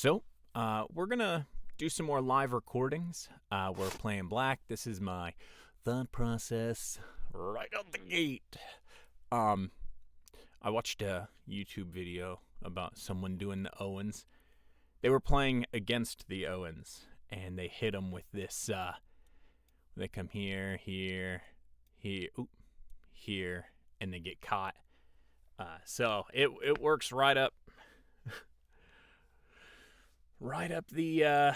We're gonna do some more live recordings. We're playing black. This is my thought process right out the gate. I watched a YouTube video about someone doing the Owens. They were playing against the Owens, and they hit them with this. They come here, here, and they get caught. So it works right up the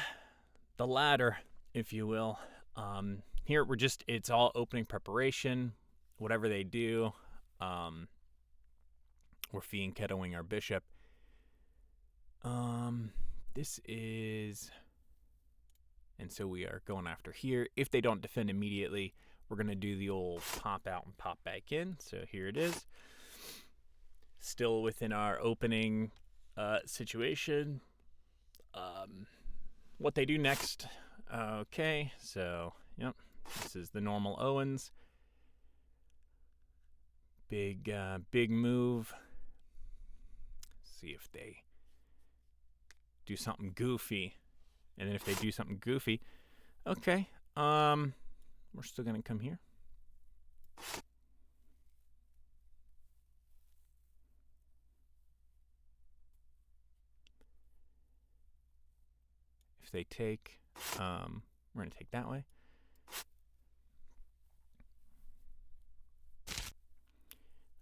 ladder, if you will. Here it's all opening preparation. Whatever they do, we're fiend ketoing our bishop. This is, and so we are going after here. If they don't defend immediately, we're gonna do the old pop out and pop back in. So here it is. Still within our opening situation. What they do next. Okay, so yep, this is the normal Owens. Big move. See if they do something goofy, and then if they do something goofy, okay, we're still gonna come here. If they take, we're gonna take that way.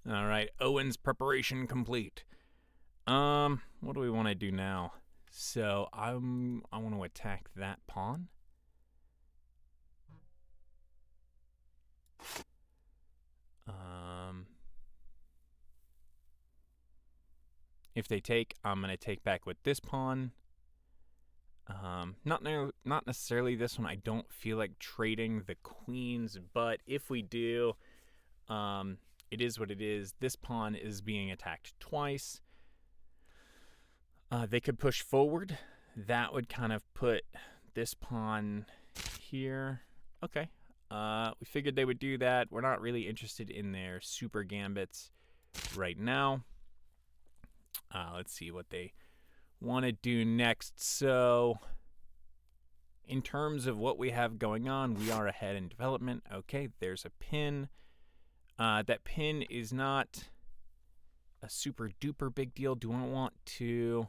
All right, Owens preparation complete. What do we want to do now? So I want to attack that pawn. If they take, I'm gonna take back with this pawn. Not necessarily this one. I don't feel like trading the queens, but if we do, it is what it is. This pawn is being attacked twice. They could push forward. That would kind of put this pawn here. Okay. We figured they would do that. We're not really interested in their super gambits right now. Let's see what they want to do next. So, in terms of what we have going on, we are ahead in development. Okay, there's a pin. That pin is not a super duper big deal. Do I want to...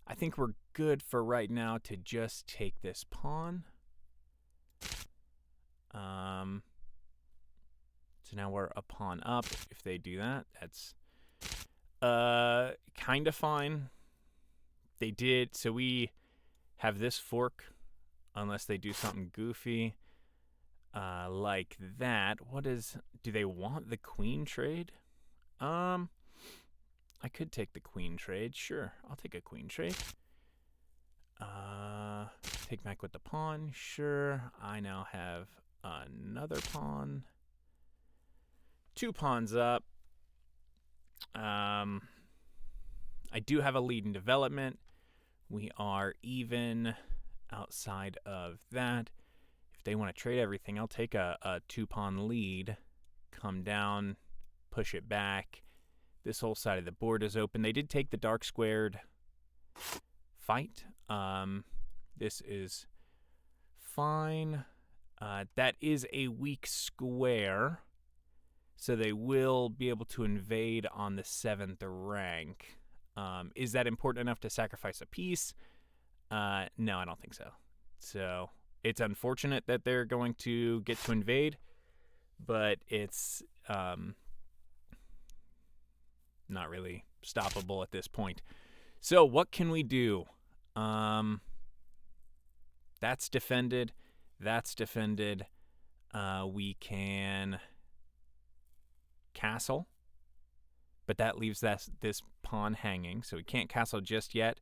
I think we're good for right now to just take this pawn. So now we're a pawn up. If they do that, that's kind of fine. They did, so we have this fork, unless they do something goofy like that. Do they want the queen trade? I could take the queen trade. Sure, I'll take a queen trade. Take back with the pawn. Sure, I now have another pawn. 2 pawns up. I do have a lead in development. We are even outside of that. If they want to trade everything, I'll take a 2-pawn lead, come down, push it back. This whole side of the board is open. They did take the dark squared fight. This is fine. That is a weak square, so they will be able to invade on the 7th rank. Is that important enough to sacrifice a piece? No, I don't think so. So it's unfortunate that they're going to get to invade, but it's not really stoppable at this point. So what can we do? That's defended. That's defended. We can castle, but that leaves this pawn hanging, so we can't castle just yet.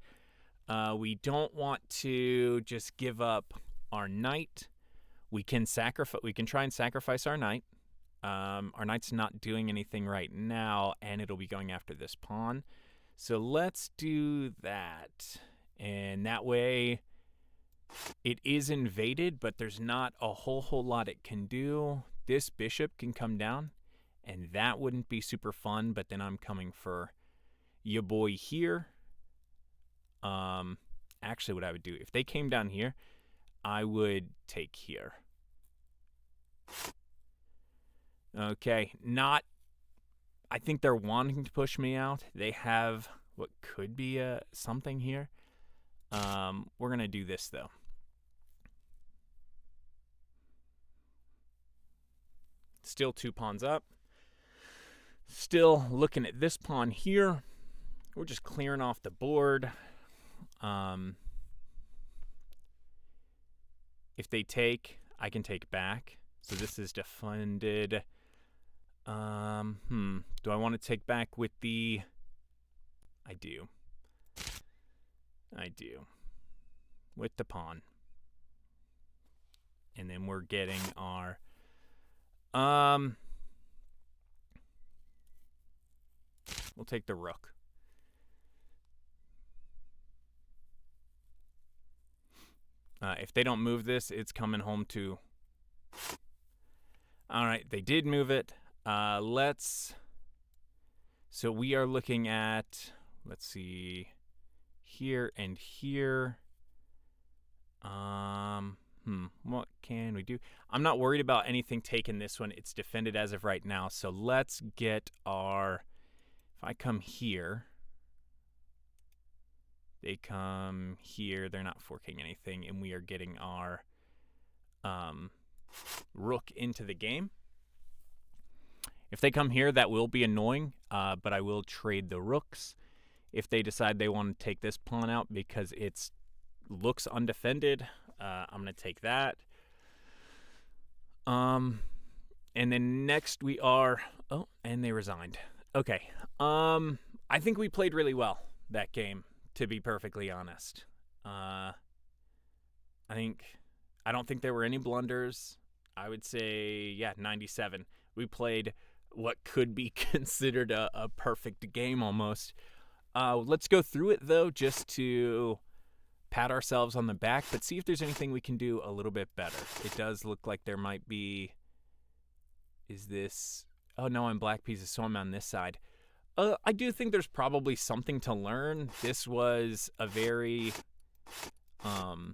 We don't want to just give up our knight. We can sacrifice. We can try and sacrifice our knight. Our knight's not doing anything right now, and it'll be going after this pawn. So let's do that, and that way it is invaded, but there's not a whole lot it can do. This bishop can come down, and that wouldn't be super fun, but then I'm coming for your boy here. actually what I would do. If they came down here, I would take here. Okay, not... I think they're wanting to push me out. They have what could be something here. We're going to do this, though. Still 2 pawns up. Still looking at this pawn here. We're just clearing off the board. If they take, I can take back. So this is defended. Do I want to take back with the... I do. With the pawn. And then we're getting our... We'll take the rook. If they don't move this, it's coming home to... All right, they did move it. So we are looking at, let's see, here and here. What can we do? I'm not worried about anything taking this one. It's defended as of right now. So let's get our... If I come here, they come here. They're not forking anything, and we are getting our rook into the game. If they come here, that will be annoying, but I will trade the rooks. If they decide they want to take this pawn out because it looks undefended, I'm going to take that. And then next we are... Oh, and they resigned. Okay. I think we played really well that game, to be perfectly honest. I don't think there were any blunders. I would say, 97. We played what could be considered a perfect game almost. Let's go through it, though, just to pat ourselves on the back, but see if there's anything we can do a little bit better. It does look like there might be... Is this... Oh, no, I'm black pieces, so I'm on this side. I do think there's probably something to learn. This was a very... kind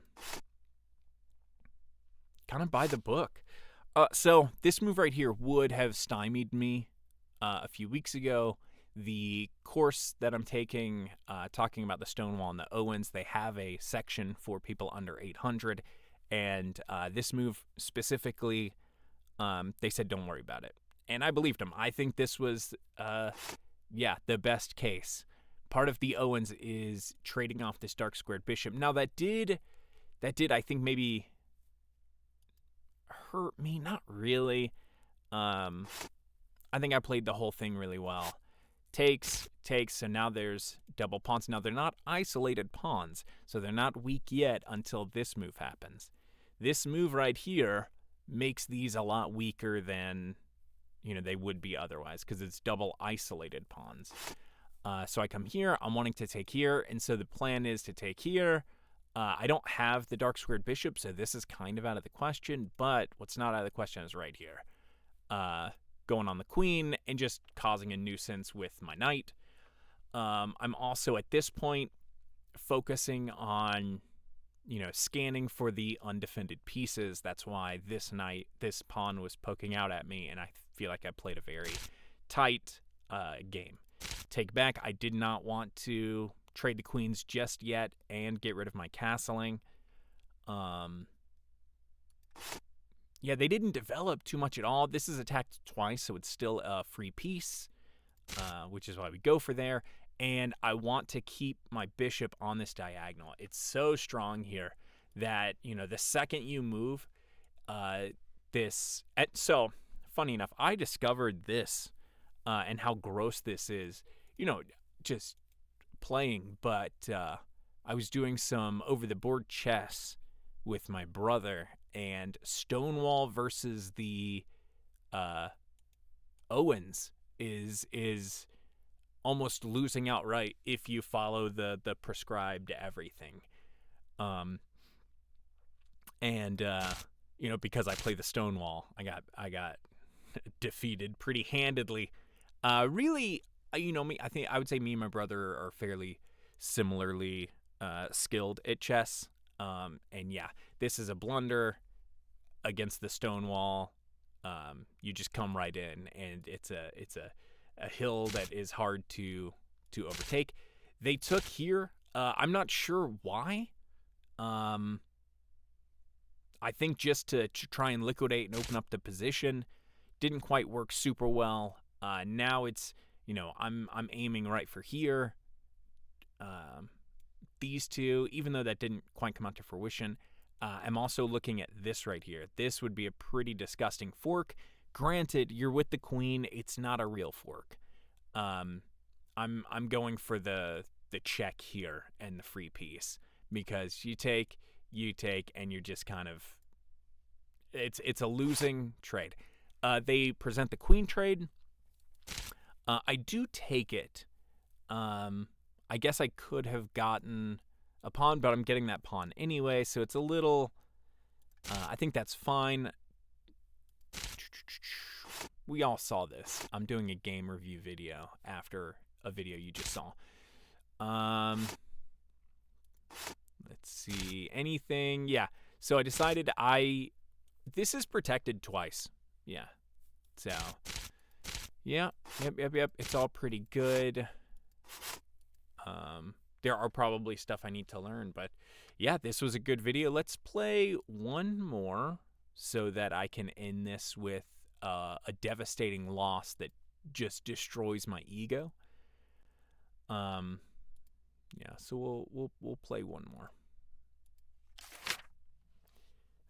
of by the book. So this move right here would have stymied me a few weeks ago. The course that I'm taking, talking about the Stonewall and the Owens, they have a section for people under 800. And this move specifically, they said don't worry about it. And I believed them. I think this was, the best case. Part of the Owens is trading off this dark squared bishop. Now that did I think maybe hurt me. Not really. I think I played the whole thing really well. Takes, so now there's double pawns. Now they're not isolated pawns, so they're not weak yet until this move happens. This move right here makes these a lot weaker than, they would be otherwise, because it's double isolated pawns. So I come here, I'm wanting to take here, and so the plan is to take here. I don't have the dark squared bishop, so this is kind of out of the question, but what's not out of the question is right here. Going on the queen and just causing a nuisance with my knight. I'm also at this point focusing on, scanning for the undefended pieces. That's why this pawn was poking out at me, and I feel like I played a very tight game. Take back. I did not want to trade the queens just yet and get rid of my castling. They didn't develop too much at all. This is attacked twice, so it's still a free piece, which is why we go for there. And I want to keep my bishop on this diagonal. It's so strong here that, the second you move so, funny enough, I discovered this and how gross this is, just playing. But I was doing some over-the-board chess with my brother, and Stonewall versus the Owens is almost losing outright if you follow the prescribed everything. Because I play the Stonewall, I got defeated pretty handedly. Really, me, I would say me and my brother are fairly similarly skilled at chess. And yeah, this is a blunder against the stone wall. You just come right in, and it's a hill that is hard to overtake. They took here. I'm not sure why. I think just to try and liquidate and open up the position. Didn't quite work super well. Now it's, I'm aiming right for here. These two, even though that didn't quite come out to fruition, I'm also looking at this right here. This would be a pretty disgusting fork. Granted, you're with the queen. It's not a real fork. I'm going for the check here and the free piece, because you take, and you're just kind of, it's a losing trade. They present the queen trade. I do take it. I guess I could have gotten a pawn, but I'm getting that pawn anyway, so it's a little... I think that's fine. We all saw this. I'm doing a game review video after a video you just saw. Let's see. Anything? Yeah. So I decided this is protected twice. Yeah. So, yeah. Yep. It's all pretty good. There are probably stuff I need to learn, but yeah, this was a good video. Let's play one more so that I can end this with a devastating loss that just destroys my ego. Yeah, so we'll play one more.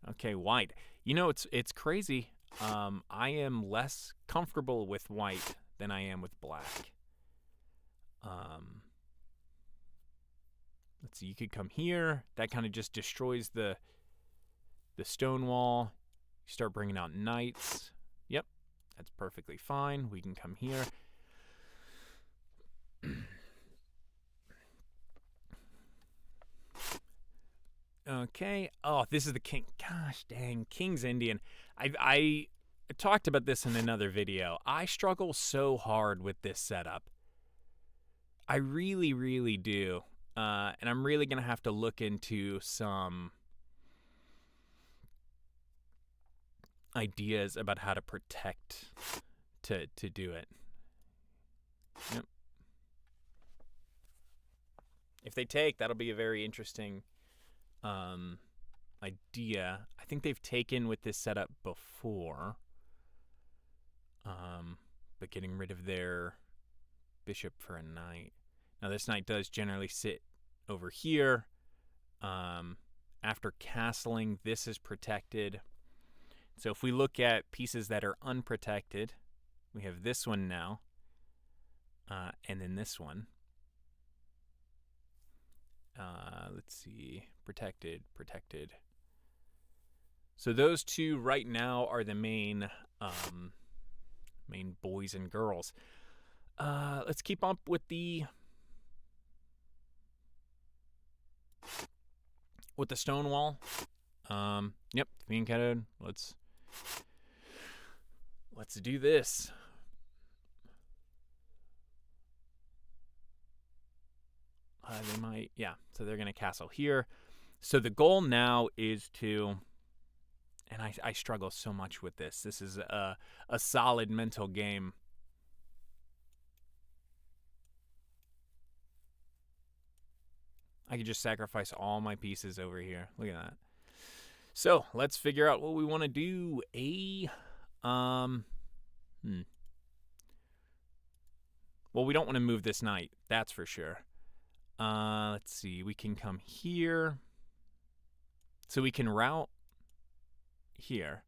Okay, white. It's crazy. I am less comfortable with white than I am with black. Let's see, you could come here. That kind of just destroys the stone wall. You start bringing out knights. Yep, that's perfectly fine. We can come here. Okay. Oh, this is the king. Gosh dang, King's Indian. I talked about this in another video. I struggle so hard with this setup. I really, really do. And I'm really going to have to look into some ideas about how to protect to do it. Yep. If they take, that'll be a very interesting idea. I think they've taken with this setup before. But getting rid of their bishop for a knight. Now this knight does generally sit over here. After castling, this is protected. So if we look at pieces that are unprotected, we have this one now, and then this one. Let's see, protected. So those two right now are the main boys and girls. Let's keep up with the stone wall. Yep, being cutted. Let's do this. They might, yeah. So they're gonna castle here. So the goal now is to, and I struggle so much with this. This is a solid mental game. I could just sacrifice all my pieces over here. Look at that. So let's figure out what we want to do. Well, we don't want to move this knight. That's for sure. Let's see. We can come here. So we can route here,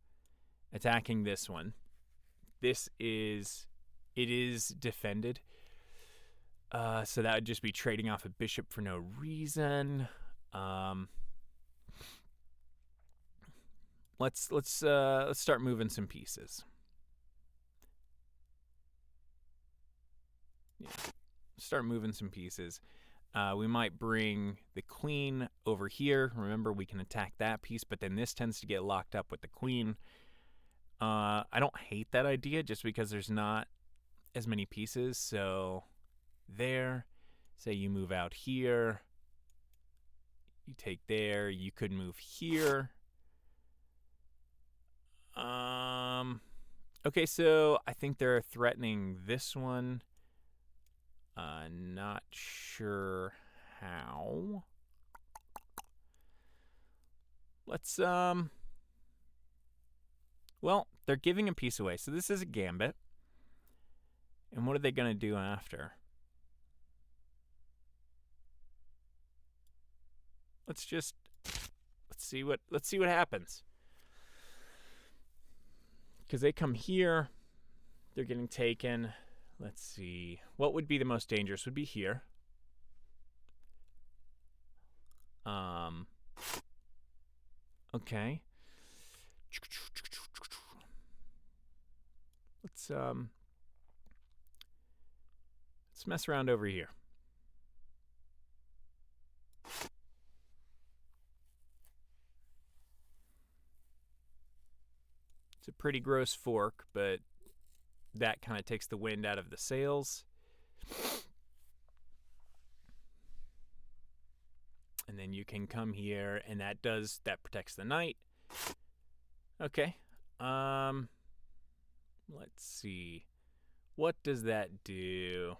attacking this one. It is defended. So that would just be trading off a bishop for no reason. Let's start moving some pieces. Yeah, start moving some pieces. We might bring the queen over here. Remember, we can attack that piece, but then this tends to get locked up with the queen. I don't hate that idea just because there's not as many pieces. So there, say you move out here. You take there. You could move here. Okay, so I think they're threatening this one. Not sure how. Let's, well, they're giving a piece away. So this is a gambit. And what are they going to do after? Let's see what happens. Because they come here, they're getting taken. Let's see. What would be the most dangerous? Would be here. Okay. Let's mess around over here. It's a pretty gross fork, but that kind of takes the wind out of the sails. And then you can come here, and that protects the knight. Okay. Let's see. What does that do?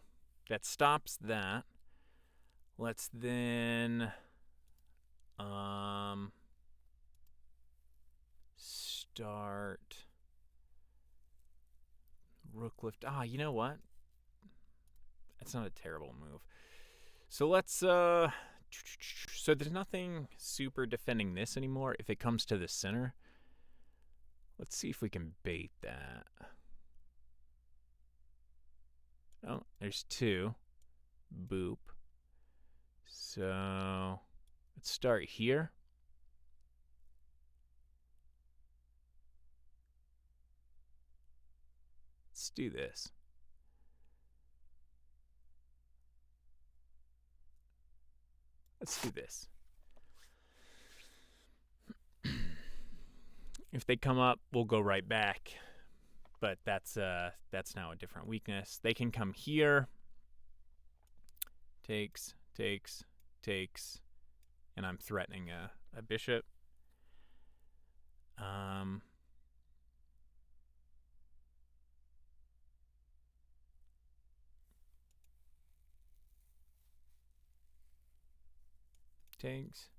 That stops that. Let's then start rook lift. You know what? That's not a terrible move. So let's so there's nothing super defending this anymore if it comes to the center. Let's see if we can bait that. Oh, there's two. Boop. So let's start here. Let's do this. Let's do this. If they come up, we'll go right back. But that's now a different weakness. They can come here. Takes, and I'm threatening a bishop. Takes.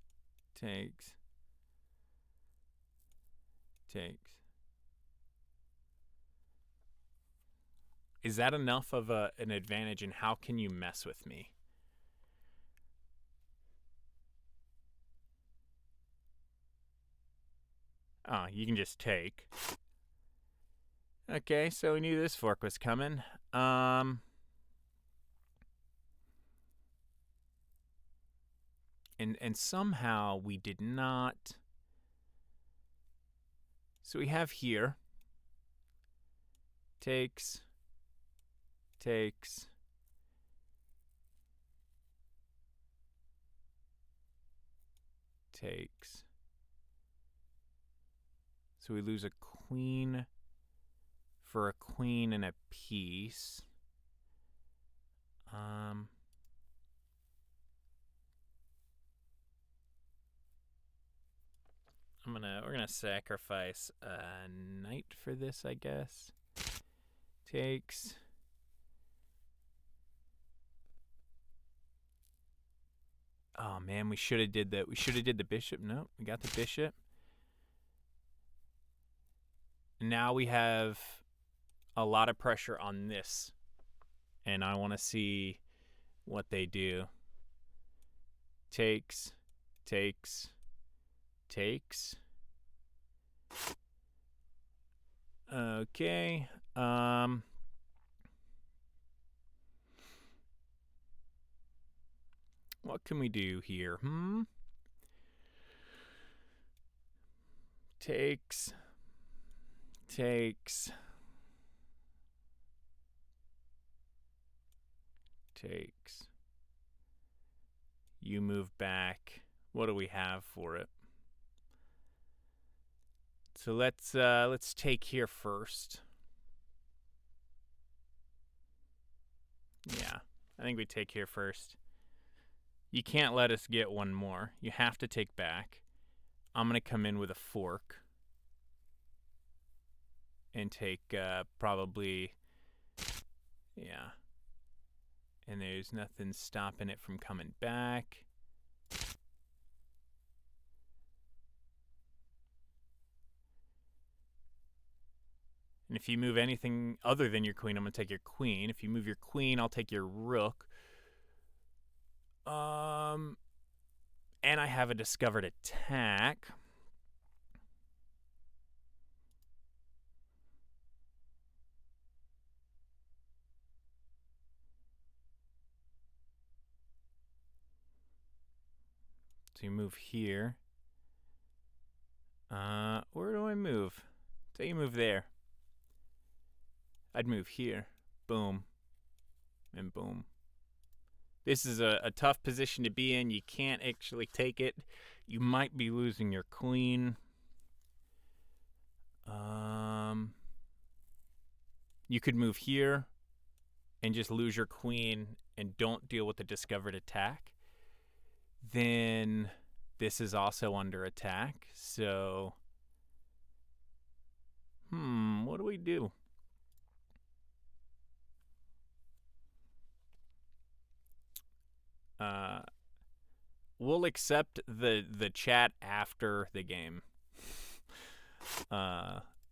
Is that enough of an advantage, and how can you mess with me? Oh, you can just take. Okay, so we knew this fork was coming. And somehow we did not. So we have here. Takes. So we lose a queen for a queen and a piece. We're gonna sacrifice a knight for this, I guess. Takes. Oh man, we should have did that. We should have did the bishop. Nope, we got the bishop. Now we have a lot of pressure on this, and I want to see what they do. Takes. Okay. What can we do here? Takes. You move back. What do we have for it? So let's take here first. Yeah, I think we take here first. You can't let us get one more. You have to take back. I'm going to come in with a fork and take probably, yeah. And there's nothing stopping it from coming back. And if you move anything other than your queen, I'm going to take your queen. If you move your queen, I'll take your rook. And I have a discovered attack. So you move here. Where do I move? Say you move there. I'd move here. Boom. And boom. This is a tough position to be in. You can't actually take it. You might be losing your queen. You could move here and just lose your queen and don't deal with the discovered attack. Then this is also under attack. So, what do we do? We'll accept the chat after the game.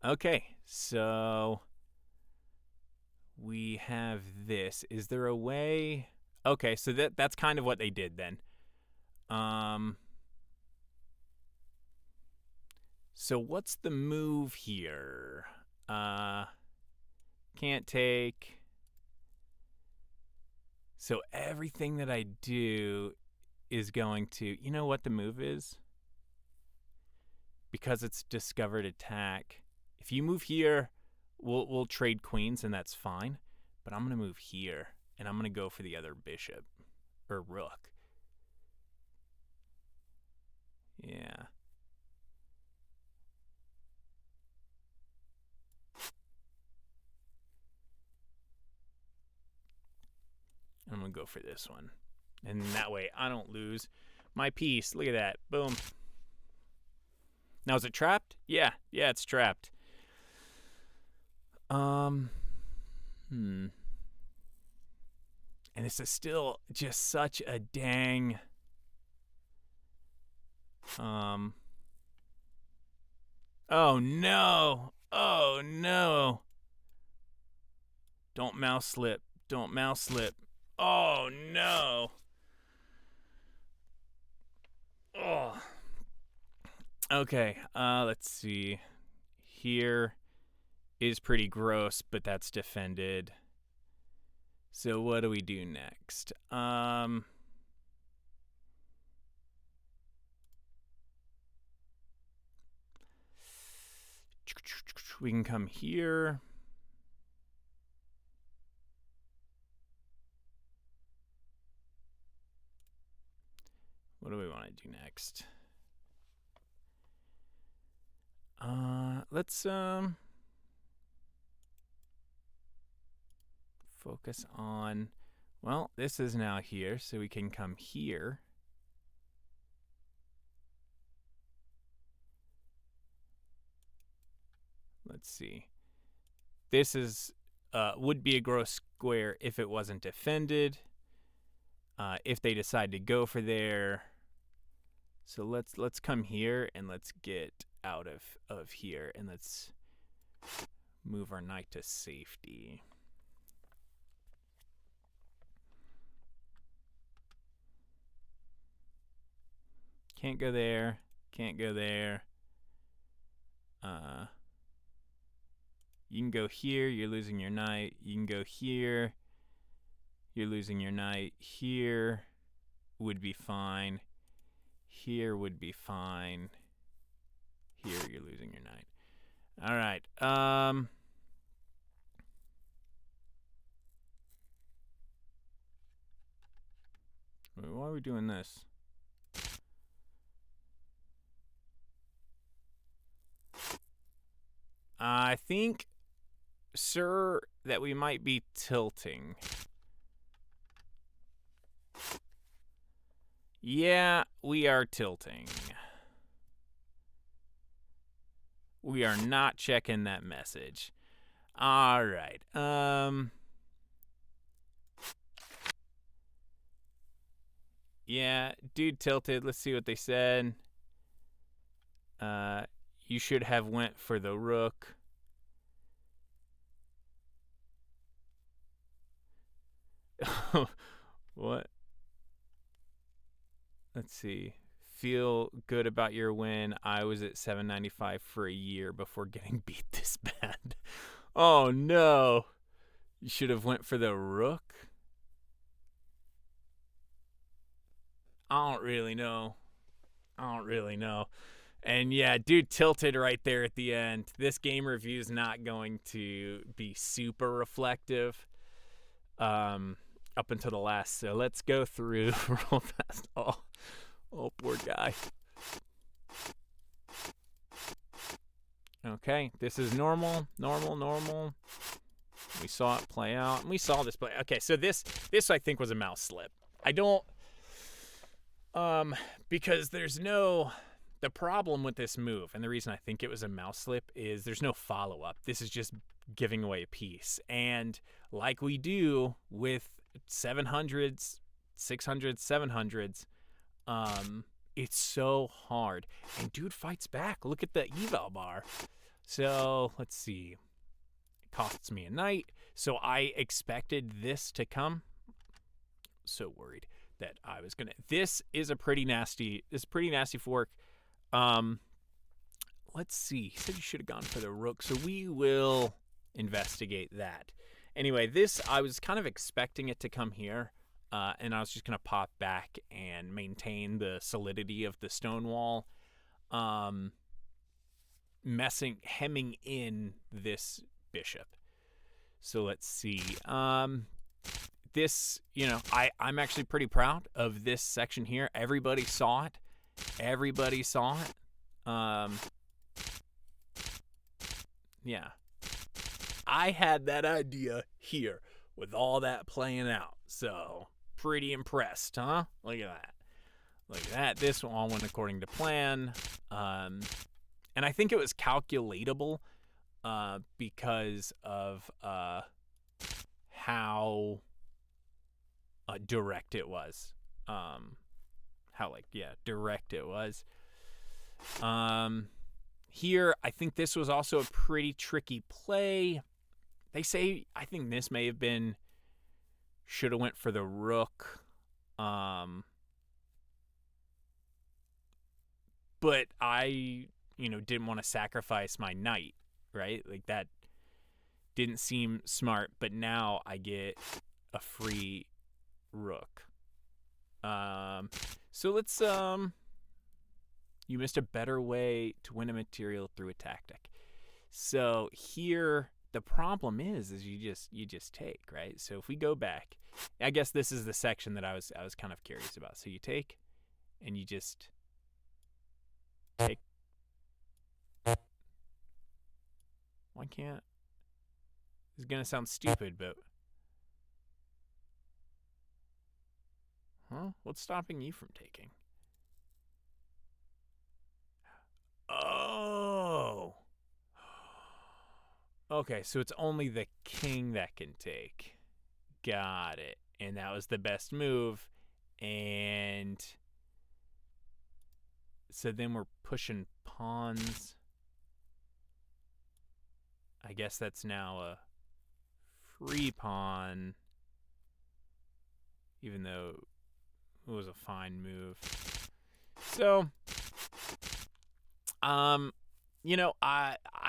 Okay, so we have this. Is there a way? Okay, so that's kind of what they did then. So what's the move here? Can't take. So everything that I do is going to, you know what the move is? Because it's discovered attack. If you move here, we'll trade queens and that's fine. But I'm gonna move here and I'm gonna go for the other bishop or rook. Yeah. I'm gonna go for this one. And that way I don't lose my piece. Look at that. Boom. Now is it trapped? Yeah, it's trapped. And this is still just such a dang oh no. Oh no. Don't mouse slip. Don't mouse slip. Oh no. Oh. Okay, let's see. Here is pretty gross, but that's defended. So what do we do next? We can come here. What do we want to do next? Let's focus on, well, this is now here, so we can come here. Let's see. This is would be a gross square if it wasn't defended. If they decide to go for there. So let's come here and let's get out of here and let's move our knight to safety. Can't go there. Can't go there. You can go here. You're losing your knight. You can go here. You're losing your knight. Here would be fine. Here would be fine. Here you're losing your knight. All right. Why are we doing this? I think, sir, that we might be tilting. Yeah, we are tilting. We are not checking that message. All right. Yeah, dude tilted. Let's see what they said. You should have went for the rook. What? Let's see. Feel good about your win. I was at 795 for a year before getting beat this bad. Oh no. You should have went for the rook. I don't really know. And yeah, dude tilted right there at the end. This game review is not going to be super reflective up until the last. So let's go through real fast. Oh, poor guy. Okay, this is normal. We saw it play out, and we saw this play. Okay, so this I think was a mouse slip. I don't because the problem with this move, and the reason I think it was a mouse slip, is there's no follow-up. This is just giving away a piece. And like we do with 700s, 600s, 700s, it's so hard. And dude fights back. Look at the eval bar. So let's see. It costs me a knight. So I expected this to come. So worried that I was gonna. This is pretty nasty fork. Let's see. He said you should have gone for the rook, so we will investigate that. Anyway, this I was kind of expecting it to come here, and I was just gonna pop back and maintain the solidity of the stone wall, hemming in this bishop. So let's see. This, I'm actually pretty proud of this section here. Everybody saw it. Yeah. I had that idea here with all that playing out. So, pretty impressed, huh? Look at that. This all went according to plan. And I think it was calculatable because of how direct it was. Direct it was. Here, I think this was also a pretty tricky play. They say, I think this may have been, should have went for the rook. But I, didn't want to sacrifice my knight, right? Like that didn't seem smart, but now I get a free rook. So let's, you missed a better way to win a material through a tactic. So here, the problem is you just take, right? So if we go back, I guess this is the section that I was kind of curious about. So you take, and you just take. Why can't? This is gonna sound stupid, but what's stopping you from taking? Oh. Okay, so it's only the king that can take. Got it. And that was the best move. And so then we're pushing pawns. I guess that's now a free pawn. Even though it was a fine move. So, I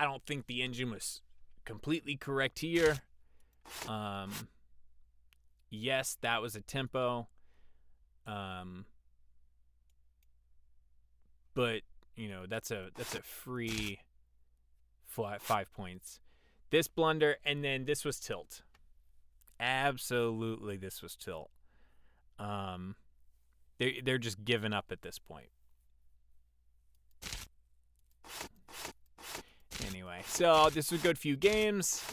don't think the engine was completely correct here. Yes, that was a tempo. But that's a free 5 points. This blunder, and then this was tilt. Absolutely, this was tilt. They're just giving up at this point. Anyway, so this was a good few games.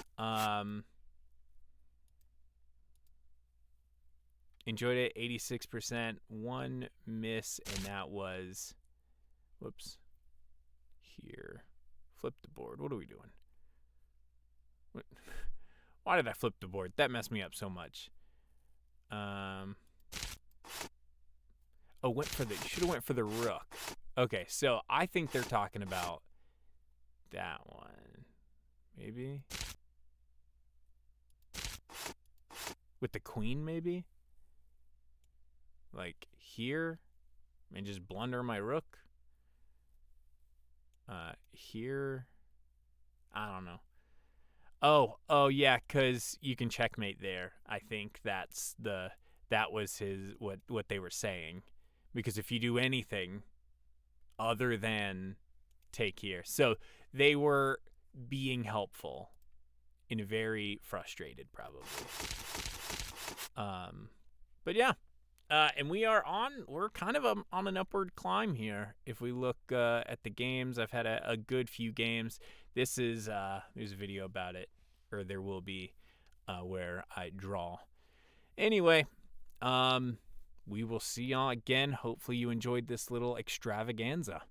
Enjoyed it, 86%. One miss, and that was, whoops, here. Flip the board. What are we doing? What? Why did I flip the board? That messed me up so much. Oh, should have went for the rook. Okay, so I think they're talking about that one. Maybe? With the queen, maybe? Like here? And just blunder my rook? Here? I don't know. Oh yeah, because you can checkmate there. I think that was what they were saying. Because if you do anything other than take here. So they were being helpful and very frustrated, probably. But yeah. And we're kind of on an upward climb here. If we look at the games, I've had a good few games. There's a video about it, or there will be, where I draw. Anyway, we will see y'all again. Hopefully you enjoyed this little extravaganza.